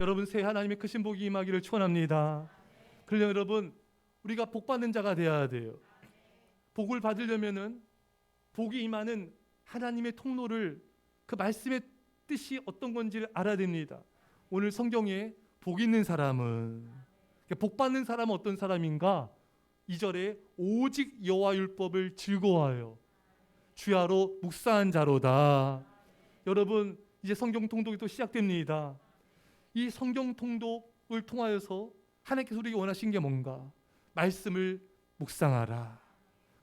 여러분 새해 하나님의 크신 복이 임하기를 축원합니다. 그러나 여러분 우리가 복 받는 자가 되어야 돼요. 복을 받으려면은 복이 임하는 하나님의 통로를 그 말씀의 뜻이 어떤 건지를 알아야 됩니다. 오늘 성경에 복 있는 사람은 복 받는 사람은 어떤 사람인가? 2절에 오직 여호와 율법을 즐거워하여 주야로 묵상한 자로다. 여러분 이제 성경 통독이 또 시작됩니다. 이 성경 통독을 통하여서 하나님께서 우리에게 원하신 게 뭔가? 말씀을 묵상하라.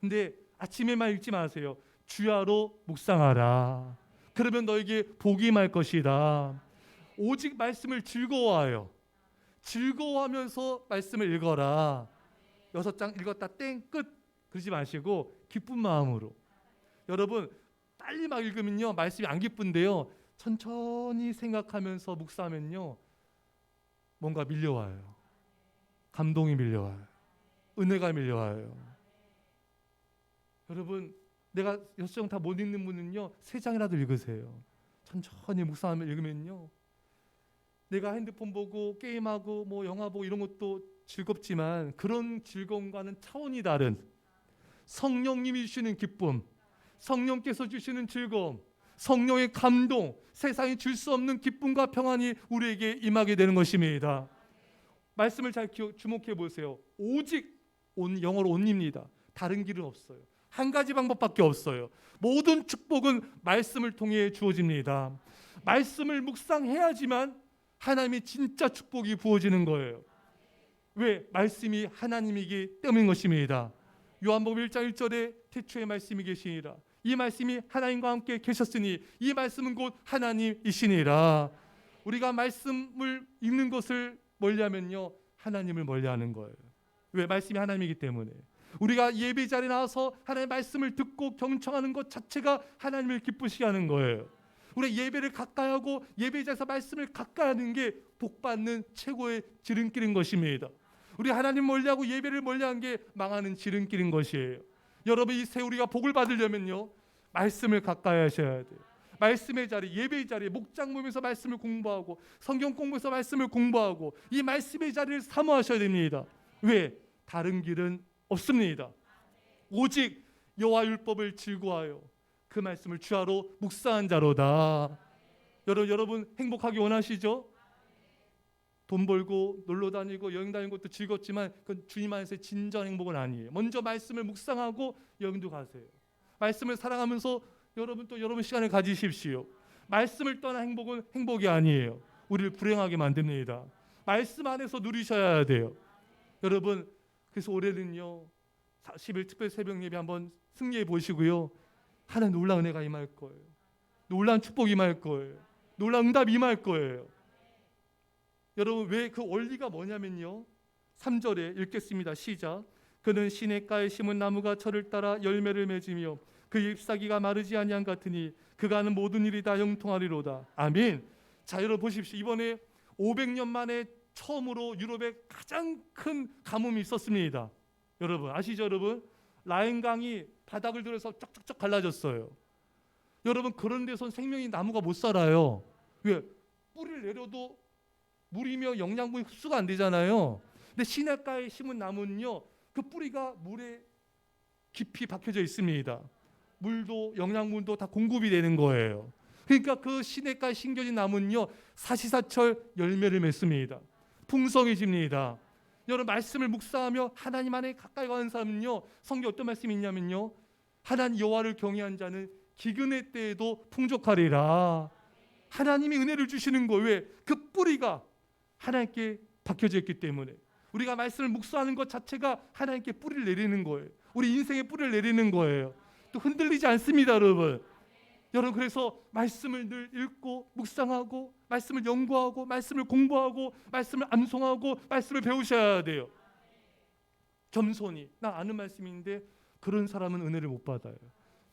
근데 아침에만 읽지 마세요. 주야로 묵상하라. 그러면 너에게 복이 임할 것이다. 오직 말씀을 즐거워하여 즐거워하면서 말씀을 읽어라. 6장 읽었다 땡 끝 그러지 마시고 기쁜 마음으로. 여러분 빨리 막 읽으면요 말씀이 안 기쁜데요 천천히 생각하면서 묵상하면요 뭔가 밀려와요. 감동이 밀려와요. 은혜가 밀려와요. 여러분 내가 6장 다 못 읽는 분은요 3장이라도 읽으세요. 천천히 묵상하며 읽으면요 내가 핸드폰 보고 게임하고 뭐 영화 보고 이런 것도 즐겁지만 그런 즐거움과는 차원이 다른 성령님이 주시는 기쁨, 성령께서 주시는 즐거움, 성령의 감동, 세상이 줄 수 없는 기쁨과 평안이 우리에게 임하게 되는 것입니다. 말씀을 잘 주목해 보세요. 오직 영어로 only입니다. 다른 길은 없어요. 한 가지 방법밖에 없어요. 모든 축복은 말씀을 통해 주어집니다. 말씀을 묵상해야지만 하나님의 진짜 축복이 부어지는 거예요. 왜? 말씀이 하나님이기 때문인 것입니다. 요한복음 1장 1절에 태초에 말씀이 계시니라. 이 말씀이 하나님과 함께 계셨으니 이 말씀은 곧 하나님이시니라. 우리가 말씀을 읽는 것을 멀리하면요 하나님을 멀리하는 거예요. 왜? 말씀이 하나님이기 때문에. 우리가 예배 자리에 나와서 하나님의 말씀을 듣고 경청하는 것 자체가 하나님을 기쁘시게 하는 거예요. 우리 예배를 가까이 하고 예배 자리에서 말씀을 가까이 하는 게 복받는 최고의 지름길인 것입니다. 우리 하나님 멀리하고 예배를 멀리한 게 망하는 지름길인 것이에요. 여러분 이 새 우리가 복을 받으려면요 말씀을 가까이 하셔야 돼요. 말씀의 자리, 예배의 자리에 목장 모임에서 말씀을 공부하고 성경 공부에서 말씀을 공부하고 이 말씀의 자리를 사모하셔야 됩니다. 왜? 다른 길은 없습니다. 오직 여호와 율법을 즐거워하여 그 말씀을 주야로 묵상한 자로다. 여러분 행복하기 원하시죠? 돈 벌고 놀러 다니고 여행 다니는 것도 즐겁지만 그건 주님 안에서의 진정 행복은 아니에요. 먼저 말씀을 묵상하고 여행도 가세요. 말씀을 사랑하면서 여러분 또 여러분 시간을 가지십시오. 말씀을 떠난 행복은 행복이 아니에요. 우리를 불행하게 만듭니다. 말씀 안에서 누리셔야 돼요. 여러분 그래서 올해는요 40일 특별 새벽 예배 한번 승리해 보시고요. 하나님 놀라운 은혜가 임할 거예요. 놀라운 축복이 임할 거예요. 놀라운 응답이 임할 거예요. 여러분 왜 그 원리가 뭐냐면요 3절에 읽겠습니다. 시작. 그는 시냇가에 심은 나무가 철을 따라 열매를 맺으며 그 잎사귀가 마르지 아니한 같으니 그가 하는 모든 일이 다 형통하리로다. 아멘. 자 여러분 보십시오. 이번에 500년 만에 처음으로 유럽에 가장 큰 가뭄이 있었습니다. 여러분 아시죠? 여러분 라인강이 바닥을 들어서 쫙쫙쫙 갈라졌어요. 여러분 그런 데선 생명이 나무가 못 살아요. 왜? 뿌리를 내려도 물이며 영양분이 흡수가 안 되잖아요. 근데 시냇가에 심은 나무는요 그 뿌리가 물에 깊이 박혀져 있습니다. 물도 영양분도 다 공급이 되는 거예요. 그러니까 그 시냇가에 심겨진 나무는요 사시사철 열매를 맺습니다. 풍성해집니다. 여러분 말씀을 묵상하며 하나님 안에 가까이 가는 사람은요 성경에 어떤 말씀이 있냐면요 하나님 여호와를 경외한 자는 기근의 때에도 풍족하리라. 하나님이 은혜를 주시는 거예요. 왜? 그 뿌리가 하나님께 박혀져 있기 때문에. 우리가 말씀을 묵상하는 것 자체가 하나님께 뿌리를 내리는 거예요. 우리 인생에 뿌리를 내리는 거예요. 또 흔들리지 않습니다. 여러분 그래서 말씀을 늘 읽고 묵상하고 말씀을 연구하고 말씀을 공부하고 말씀을 암송하고 말씀을 배우셔야 돼요. 겸손히 나 아는 말씀인데 그런 사람은 은혜를 못 받아요.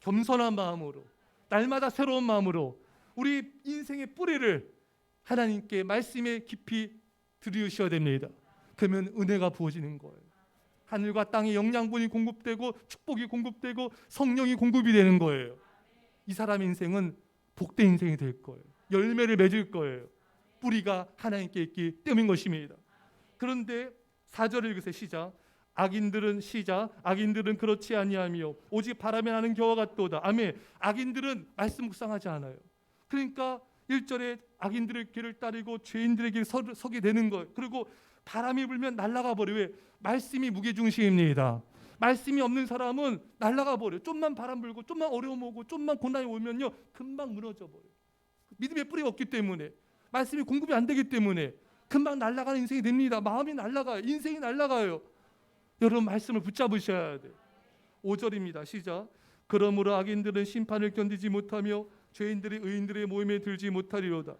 겸손한 마음으로 날마다 새로운 마음으로 우리 인생의 뿌리를 하나님께 말씀에 깊이 들이우셔야 됩니다. 그러면 은혜가 부어지는 거예요. 하늘과 땅에 영양분이 공급되고 축복이 공급되고 성령이 공급이 되는 거예요. 이 사람의 인생은 복된 인생이 될 거예요. 열매를 맺을 거예요. 뿌리가 하나님께 있기 때문인 것입니다. 그런데 4절을 읽으세요. 시작. 악인들은 시작. 악인들은 그렇지 아니하며 오직 바람에 나는 겨와 같도다. 아멘. 악인들은 말씀 묵상하지 않아요. 그러니까 1절에 악인들의 길을 따르고 죄인들의 길을 서게 되는 거예요. 그리고 바람이 불면 날아가 버려요. 왜? 말씀이 무게중심입니다. 말씀이 없는 사람은 날아가 버려요. 좀만 바람 불고 좀만 어려움 오고 좀만 고난이 오면요 금방 무너져 버려요. 믿음의 뿌리가 없기 때문에, 말씀이 공급이 안 되기 때문에 금방 날아가는 인생이 됩니다. 마음이 날아가요. 인생이 날아가요. 여러분 말씀을 붙잡으셔야 돼요. 5절입니다. 시작. 그러므로 악인들은 심판을 견디지 못하며 죄인들이 의인들의 모임에 들지 못하리로다.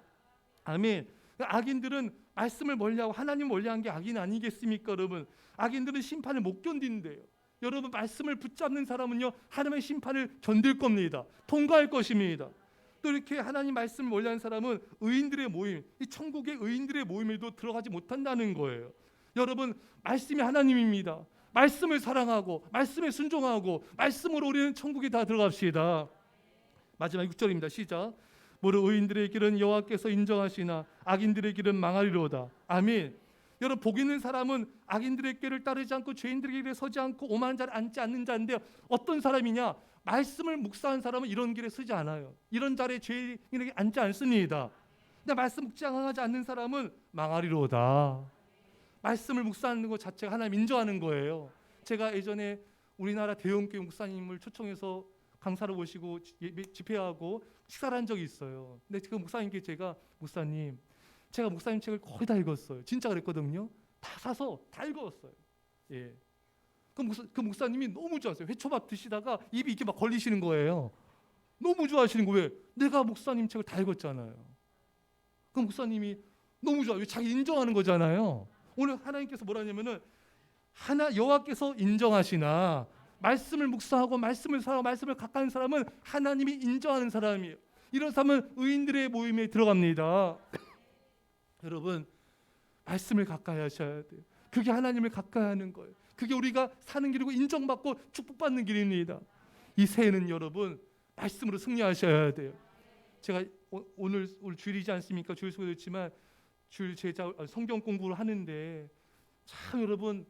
아멘. 악인들은 말씀을 멀리하고 하나님 멀리한 게 악인 아니겠습니까? 여러분 악인들은 심판을 못 견딘대요. 여러분 말씀을 붙잡는 사람은요 하나님의 심판을 견딜 겁니다. 통과할 것입니다. 또 이렇게 하나님 말씀을 멀리하는 사람은 의인들의 모임, 이 천국의 의인들의 모임에도 들어가지 못한다는 거예요. 여러분 말씀이 하나님입니다. 말씀을 사랑하고 말씀에 순종하고 말씀으로 우리는 천국에 다 들어갑시다. 마지막 6절입니다. 시작. 모로 의인들의 길은 여호와께서 인정하시나 악인들의 길은 망하리로다. 아멘. 여러분 복 있는 사람은 악인들의 길을 따르지 않고 죄인들의 길에 서지 않고 오만한 자를 앉지 않는 자인데, 어떤 사람이냐? 말씀을 묵상한 사람은 이런 길에 서지 않아요. 이런 자리에 죄인에게 앉지 않습니다. 근데 말씀 묵상하지 않는 사람은 망하리로다. 말씀을 묵상하는 것 자체가 하나님 인정하는 거예요. 제가 예전에 우리나라 대형교회 목사님을 초청해서 강사를 모시고 집회하고 식사를 한 적이 있어요. 근데 그 목사님께 제가 목사님, 제가 목사님 책을 거의 다 읽었어요. 진짜 그랬거든요. 다 사서 다 읽었어요. 예. 그 목사님이 너무 좋았어요. 회초밥 드시다가 입이 이렇게 막 걸리시는 거예요. 너무 좋아하시는 거예요. 왜? 내가 목사님 책을 다 읽었잖아요. 그 목사님이 너무 좋아요. 자기 인정하는 거잖아요. 오늘 하나님께서 뭐라 하냐면은 여호와께서 인정하시나 말씀을 묵상하고 말씀을 사랑하고 말씀을 가까이 하는 사람은 하나님이 인정하는 사람이에요. 이런 사람은 의인들의 모임에 들어갑니다. 여러분 말씀을 가까이 하셔야 돼요. 그게 하나님을 가까이 하는 거예요. 그게 우리가 사는 길이고 인정받고 축복받는 길입니다. 이 새해는 여러분 말씀으로 승리하셔야 돼요. 제가 오늘 주일이지 않습니까? 주일 속에 있지만 주일 제자 성경 공부를 하는데 참 여러분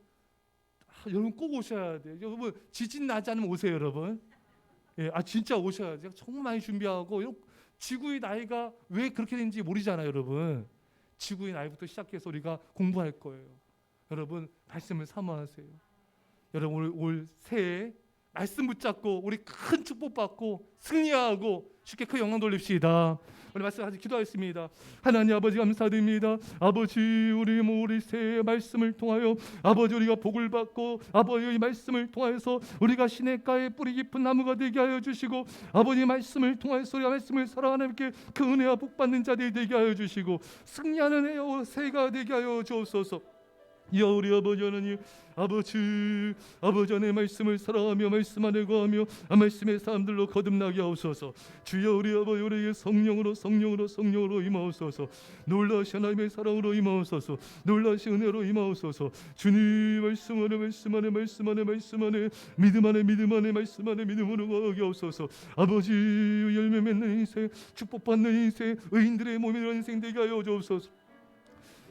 꼭 오셔야 돼요. 여러분 지진 나지 않으면 오세요, 여러분. 예, 진짜 오셔야 돼요. 정말 많이 준비하고 지구의 나이가 왜 그렇게 되는지 모르잖아요, 여러분. 지구의 나이부터 시작해서 우리가 공부할 거예요. 여러분 말씀을 사모하세요. 여러분 올 새해 말씀 붙잡고 우리 큰 축복 받고 승리하고 주께 큰 영광 돌립시다. 우리 말씀 같이 기도하겠습니다. 하나님 아버지 감사드립니다. 아버지 우리 새해 말씀을 통하여 아버지 우리가 복을 받고 아버지의 말씀을 통하여서 우리가 시냇가에 뿌리 깊은 나무가 되게 하여 주시고 아버지 말씀을 통하여서 우리가 말씀을 사랑하는 이렇게 그 은혜와 복 받는 자들이 되게 하여 주시고 승리하는 새해가 되게 하여 주옵소서. 야 우리 아버지 하나님, 아버지 안에 말씀을 사랑하며 말씀 안에 거하며 말씀의 사람들로 거듭나게 하옵소서. 주여 우리 아버지 우리에게 성령으로 임하옵소서. 놀라신 하나님의 사랑으로 임하옵소서. 놀라신 은혜로 임하옵소서. 주님 말씀 안에 믿음 안에 말씀 안에 믿음으로 거하게 하옵소서. 아버지 열매 맺는 인생, 축복받는 인생, 의인들의 몸이 되는 인생 되게 하여 주옵소서.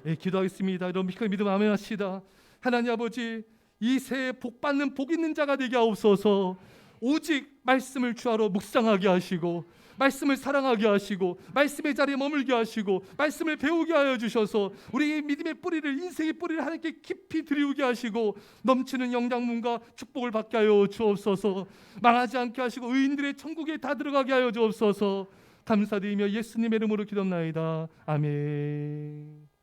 예, 기도하겠습니다. 여러분 믿음 아멘 하시다. 하나님 아버지 이 새해 복 받는 복 있는 자가 되게 하옵소서. 오직 말씀을 주하러 묵상하게 하시고 말씀을 사랑하게 하시고 말씀의 자리에 머물게 하시고 말씀을 배우게 하여 주셔서 우리 믿음의 뿌리를, 인생의 뿌리를 하나님께 깊이 들이우게 하시고 넘치는 영장문과 축복을 받게 하여 주옵소서. 망하지 않게 하시고 의인들의 천국에 다 들어가게 하여 주옵소서. 감사드리며 예수님의 이름으로 기도합나이다. 아멘.